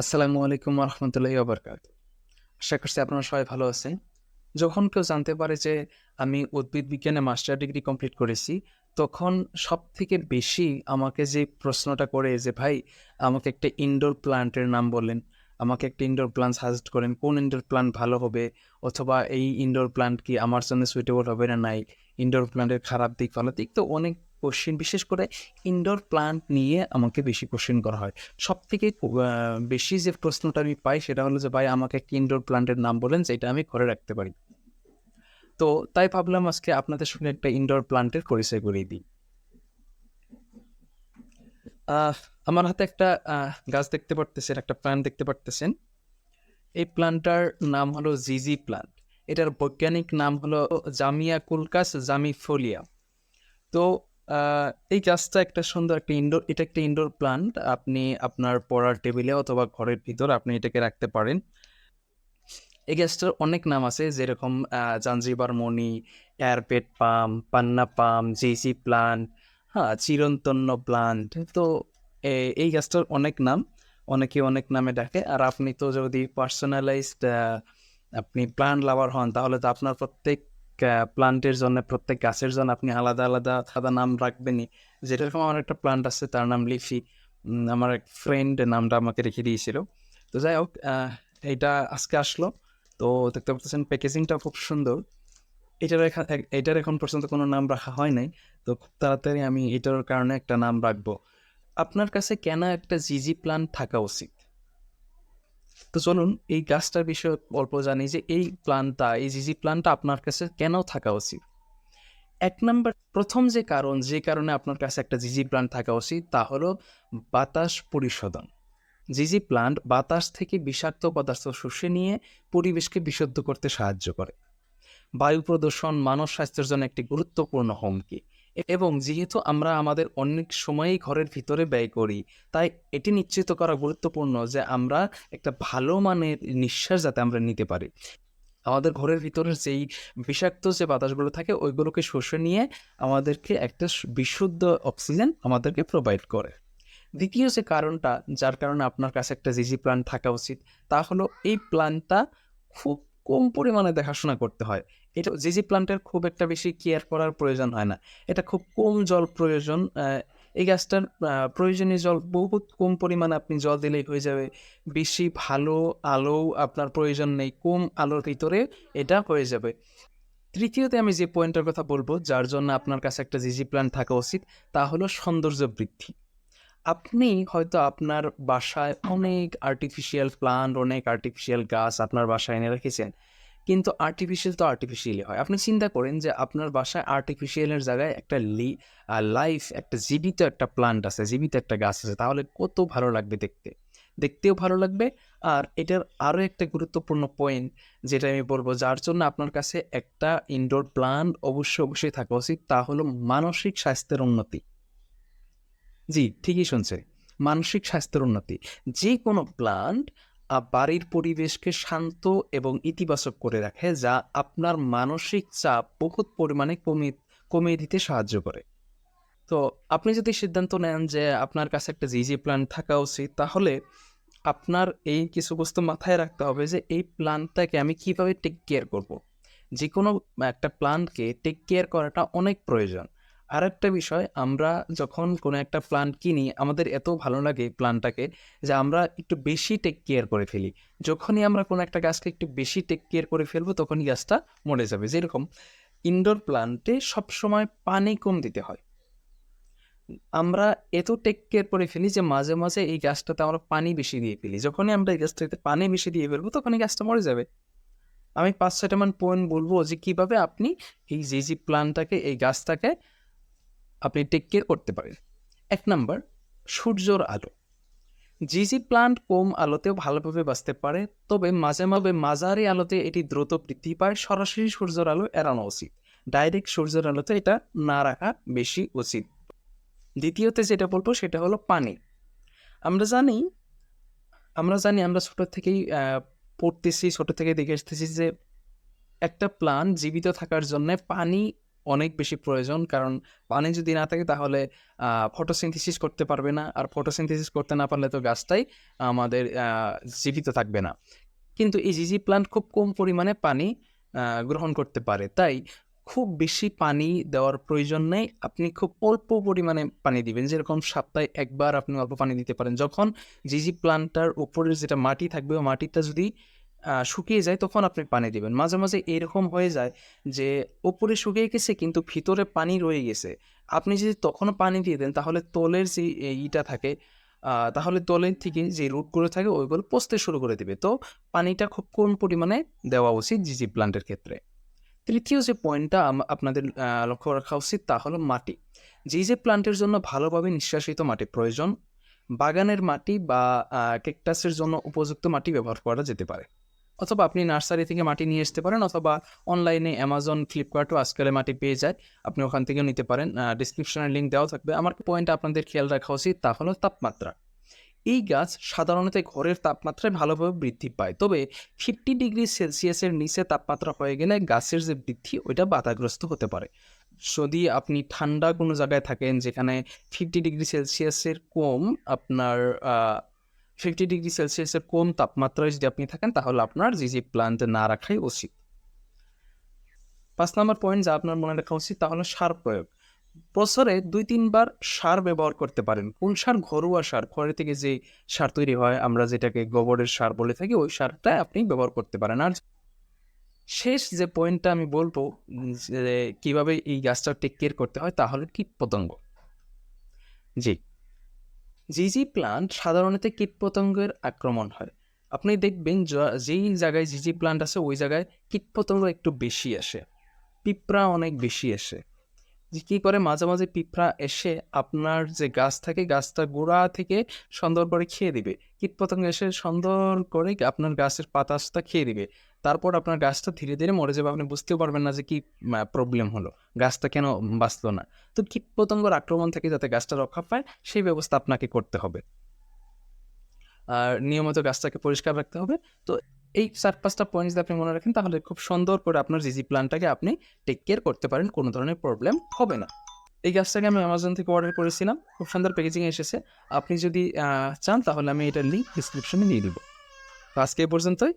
আসসালামু আলাইকুম রহমতুল্লাহি ওয়াবারকাত। আশা করছি আপনারা সবাই ভালো আছেন। যখন কেউ জানতে পারে যে আমি উদ্ভিদ বিজ্ঞানে মাস্টার ডিগ্রি কমপ্লিট করেছি, তখন সবথেকে বেশি আমাকে যে প্রশ্নটা করে যে, "ভাই, আমাকে একটা ইনডোর প্ল্যান্টের নাম বলেন। আমাকে একটা ইনডোর প্ল্যান্ট সাজেস্ট করেন। কোন ইনডোর প্ল্যান্ট ভালো হবে? অথবা এই ইনডোর প্ল্যান্ট কি আমার জন্য সুইটেবল হবে না নাই? ইনডোর প্ল্যান্টের খারাপ দিক, ভালো দিক।" তো অনেক কোশ্চেন, বিশেষ করে ইনডোর প্ল্যান্ট নিয়ে আমাকে বেশি কোশ্চেন করা হয়। সবথেকে বেশি যে প্রশ্নটা আমি পাই সেটা হলো যে, "ভাই, আমাকে একটা ইনডোর প্ল্যান্টের নাম বলেন যেটা আমি ঘরে রাখতে পারি।" তো তাই ভাবলাম আজকে আপনাদের সঙ্গে একটা ইনডোর প্ল্যান্টের পরিচয় করিয়ে দিই। আহ আমার হাতে একটা গাছ দেখতে পারতেছেন, একটা প্ল্যান্ট দেখতে পারতেছেন। এই প্ল্যান্টটার নাম হলো জিজি প্ল্যান্ট। এটার বৈজ্ঞানিক নাম হলো জামিয়া কুলকাস জামিফোলিয়া। তো এই গাছটা একটা সুন্দর একটা এটা একটা ইনডোর প্ল্যান্ট। আপনি আপনার পড়ার টেবিলে অথবা ঘরের ভিতর আপনি এটাকে রাখতে পারেন। এই গাছটার অনেক নাম আছে, যেরকম জাঞ্জিবার মণি, এয়ারপেট পাম, পান্না পাম, জেসি প্লান্ট, হ্যাঁ, চিরন্তন্য প্লান্ট। তো এই গাছটার অনেক নাম, অনেকে অনেক নামে ডাকে। আর আপনি তো যদি পার্সোনালাইজড আপনি প্লান্ট লাভার হন, তাহলে তো আপনার প্রত্যেক প্লান্টের জন্য, প্রত্যেক গাছের জন্য আপনি আলাদা আলাদা আলাদা নাম রাখবেনই। যেরকম আমার একটা প্লান্ট আছে, তার নাম লিফি। আমার এক ফ্রেন্ড নামটা আমাকে রেখে দিয়েছিল। তো যাই হোক, এইটা আজকে আসলো। তো দেখতে পাচ্ছেন প্যাকেজিংটা খুব সুন্দর। এটার এখন পর্যন্ত কোনো নাম রাখা হয় নাই। তো খুব তাড়াতাড়ি আমি এটার কারণে একটা নাম রাখবো। আপনার কাছে কেন একটা জিজি প্ল্যান্ট থাকা উচিত? তো চলুন এই গাছটার বিষয়ে অল্প জানি, যে এই জিজি প্ল্যান্টটা আপনার কাছে কেন থাকা উচিত। এক নাম্বার, প্রথম যে কারণে আপনার কাছে একটা জিজি প্ল্যান্ট থাকা উচিত, তা হলো বাতাস পরিশোধন। জিজি প্ল্যান্ট বাতাস থেকে বিষাক্ত পদার্থ শুষে নিয়ে পরিবেশকে বিশুদ্ধ করতে সাহায্য করে। বায়ু প্রদূষণ মানব স্বাস্থ্যের জন্য একটি গুরুত্বপূর্ণ হুমকি, এবং যেহেতু আমরা আমাদের অনেক সময়ই ঘরের ভিতরে ব্যয় করি, তাই এটি নিশ্চিত করা গুরুত্বপূর্ণ যে আমরা একটা ভালো মানের নিঃশ্বাস যাতে আমরা নিতে পারি। আমাদের ঘরের ভিতরের যেই বিষাক্ত যে বাতাসগুলো থাকে, ওইগুলোকে শুষে নিয়ে আমাদেরকে একটা বিশুদ্ধ অক্সিজেন আমাদেরকে প্রোভাইড করে। দ্বিতীয় যে কারণটা, যার কারণে আপনার কাছে একটা জিজি প্ল্যান্ট থাকা উচিত, তা হলো এই প্ল্যান্টটা খুব কম পরিমাণে দেখাশোনা করতে হয়। এটা জিজি প্ল্যান্টের খুব একটা বেশি কেয়ার করার প্রয়োজন হয় না। এটা খুব কম জল প্রয়োজন। এই গাছটার প্রয়োজনীয় জল বহুত কম পরিমাণে, আপনি জল দিলেই হয়ে যাবে। বেশি ভালো আলো আপনার প্রয়োজন নেই। কম আলোর ভিতরে এটা হয়ে যাবে। তৃতীয়তে আমি যে পয়েন্টের কথা বলবো, যার জন্য আপনার কাছে একটা জিজি প্ল্যান্ট থাকা উচিত, তা হলো সৌন্দর্য বৃদ্ধি। আপনি হয়তো আপনার বাসায় অনেক আর্টিফিশিয়াল প্লান্ট, অনেক আর্টিফিশিয়াল গাছ আপনার বাসায় এনে রেখেছেন। কিন্তু আর্টিফিশিয়াল তো আর্টিফিশিয়ালি হয়। আপনি চিন্তা করেন যে আপনার বাসায় আর্টিফিশিয়ালের জায়গায় একটা লাইফ, একটা জীবিত একটা প্লান্ট আছে, জীবিত একটা গাছ আছে। তাহলে কত ভালো লাগবে দেখতে। দেখতেও ভালো লাগবে। আর এটার আরো একটা গুরুত্বপূর্ণ পয়েন্ট যেটা আমি বলব, যার জন্য আপনার কাছে একটা ইনডোর প্লান্ট অবশ্যই থাকা উচিত, তা হলো মানসিক স্বাস্থ্যের উন্নতি। জি, ঠিকই শুনছেন। মানসিক স্বাস্থ্যের উন্নতি। যে কোনো প্লান্ট বাড়ির পরিবেশকে শান্ত এবং ইতিবাচক করে রাখে, যা আপনার মানসিক চাপ বহুত পরিমাণে কমিয়ে দিতে সাহায্য করে। তো আপনি যদি সিদ্ধান্ত নেন যে আপনার কাছে একটা জিজি প্ল্যান্ট থাকা উচিত, তাহলে আপনার এই কিছু বস্তু মাথায় রাখতে হবে যে এই প্ল্যান্টটাকে আমি কিভাবে টেক কেয়ার করব। যেকোনো একটা প্ল্যান্টকে টেক কেয়ার করাটা অনেক প্রয়োজন। আরেকটা বিষয়, আমরা যখন কোনো একটা প্ল্যান্ট কিনি, আমাদের এত ভালো লাগে প্ল্যান্টটাকে যে আমরা একটু বেশি টেক কেয়ার করে ফেলি। যখনই আমরা কোনো একটা গাছকে একটু বেশি টেক কেয়ার করে ফেলবো, তখনই গাছটা মরে যাবে। যেরকম ইনডোর প্ল্যান্টে সবসময় পানি কম দিতে হয়। আমরা এত টেক কেয়ার করে ফেলি যে মাঝে মাঝে এই গাছটাতে আমরা পানি বেশি দিয়ে ফেলি। যখনই আমরা এই গাছটাতে পানি বেশি দিয়ে ফেলবো, তখনই গাছটা মরে যাবে। আমি ৫-৬টা পয়েন্ট বলবো যে কিভাবে আপনি এই যে প্ল্যান্টটাকে, এই গাছটাকে আপনি টেক কেয়ার করতে পারেন। ১ নাম্বার, সূর্যর আলো। প্ল্যান্ট কম আলোতেও ভালোভাবে বাঁচতে পারে, তবে মাঝে মাঝে মাঝারি আলোতে এটি দ্রুত বৃদ্ধি পায়। সরাসরি সূর্যের আলো এড়ানো উচিত। ডাইরেক্ট সূর্যের আলোতে এটা না রাখা বেশি উচিত। দ্বিতীয়তে যেটা বলবো সেটা হলো পানি। আমরা জানি আমরা ছোট থেকেই পড়তেছি, ছোট থেকে দেখে আসতেছি যে একটা প্লান্ট জীবিত থাকার জন্যে পানি অনেক বেশি প্রয়োজন। কারণ পানি যদি না থাকে তাহলে ফটোসিনথেসিস করতে পারবে না। আর ফটোসিনথেসিস করতে না পারলে তো গাছটাই আমাদের জীবিত থাকবে না। কিন্তু এই জিজি প্লান্ট খুব কম পরিমাণে পানি গ্রহণ করতে পারে। তাই খুব বেশি পানি দেওয়ার প্রয়োজন নেই। আপনি খুব অল্প পরিমাণে পানি দিবেন। যেরকম সপ্তাহে ১ বার আপনি অল্প পানি দিতে পারেন। যখন জিজি প্লান্টটার উপরের যেটা মাটি থাকবে, ওই মাটিটা যদি শুকিয়ে যায় তখন আপনি পানি দিবেন। মাঝে, মাঝে এরকম হয়ে যায় যে উপরে শুকিয়ে গেছে কিন্তু ভিতরে পানি রয়ে গেছে। আপনি যদি তখনও পানি দিয়ে দেন তাহলে তলের যে ইটা থাকে তাহলে তলের থেকে যে রুটগুলো থাকে ওইগুলো পচতে শুরু করে দিবে। তো পানিটা খুব কম পরিমাণে দেওয়া উচিত জিজি প্লান্টের ক্ষেত্রে। তৃতীয় যে পয়েন্টটা আপনাদের লক্ষ্য রাখা উচিত তা হলো মাটি। জিজি প্লান্টের জন্য ভালোভাবে নিষ্কাশিত মাটি প্রয়োজন। বাগানের মাটি বা ক্যাকটাসের জন্য উপযুক্ত মাটি ব্যবহার করা যেতে পারে। অথবা আপনি নার্সারি থেকে মাটি নিয়ে আসতে পারেন অথবা অনলাইনে Amazon, Flipkart ও আজকাল মাটি পেয়ে যায়। আপনি ওখান থেকেও নিতে পারেন। ডেসক্রিপশনে লিঙ্ক দেওয়া থাকবে। আমার পয়েন্ট আপনাদের খেয়াল রাখা উচিত তা হলো তাপমাত্রা। এই গাছ সাধারণত ঘরের তাপমাত্রায় ভালোভাবে বৃদ্ধি পায়। তবে 50 ডিগ্রি সেলসিয়াসের নিচে তাপমাত্রা হয়ে গেলে গাছের যে বৃদ্ধি ওইটা বাধাগ্রস্ত হতে পারে। যদি আপনি ঠান্ডা কোনো জায়গায় থাকেন যেখানে 50 ডিগ্রি সেলসিয়াসের কম আপনার 50 ডিগ্রি সেলসিয়াসের কম তাপমাত্রায় যদি আপনি থাকেন তাহলে আপনার জিজি প্লান্ট না রাখাই উচিত। ৫ নম্বর পয়েন্ট যা আপনার মনে রাখা উচিত তা হলো সার প্রয়োগ। বছরে ২-৩ বার সার ব্যবহার করতে পারেন। কোন সার? ঘরোয়া সার। ঘরে থেকে যে সার তৈরি হয় আমরা যেটাকে গোবরের সার বলে থাকি ওই সারটা আপনি ব্যবহার করতে পারেন। আর শেষ যে পয়েন্টটা আমি বলবো যে কিভাবে এই গাছটা টেক কেয়ার করতে হয় তা হলো কীটপতঙ্গ। জি, জিজি প্লান্ট সাধারণত কীটপতঙ্গের আক্রমণ হয়। আপনি দেখবেন যেই জায়গায় জিজি প্লান্ট আছে ওই জায়গায় কীটপতঙ্গ একটু বেশি আসে। পিঁপড়া অনেক বেশি আসে। যে কী করে মাঝে, মাঝে পিঁপড়া এসে আপনার যে গাছ থাকে গাছটার গোড়া থেকে সুন্দর করে খেয়ে দিবে। কীটপতঙ্গ এসে সুন্দর করে আপনার গাছের পাতাটা খেয়ে দিবে। তারপর আপনার গাছটা ধীরে, ধীরে মরে যাবে। আপনি বুঝতেও পারবেন না যে কি প্রবলেম হলো। গাছটা কেন বাঁচলো না। তো কীটপতঙ্গের আক্রমণ থেকে যাতে গাছটা রক্ষা পায় সেই ব্যবস্থা আপনাকে করতে হবে। আর নিয়মিত গাছটাকে পরিষ্কার রাখতে হবে। তো এই ৪-৫টা পয়েন্টস যদি আপনি মনে রাখেন তাহলে খুব সুন্দর করে আপনার জিজি প্ল্যান্টটাকে আপনি টেক কেয়ার করতে পারেন। কোনো ধরনের প্রবলেম হবে না। এই গাছটাকে আমি Amazon থেকে অর্ডার করেছিলাম। খুব সুন্দর প্যাকেজিং এসেছে। আপনি যদি চান তাহলে আমি এটার লিঙ্ক ডেসক্রিপশনে দিয়ে দিব। তো আজকে এই পর্যন্তই।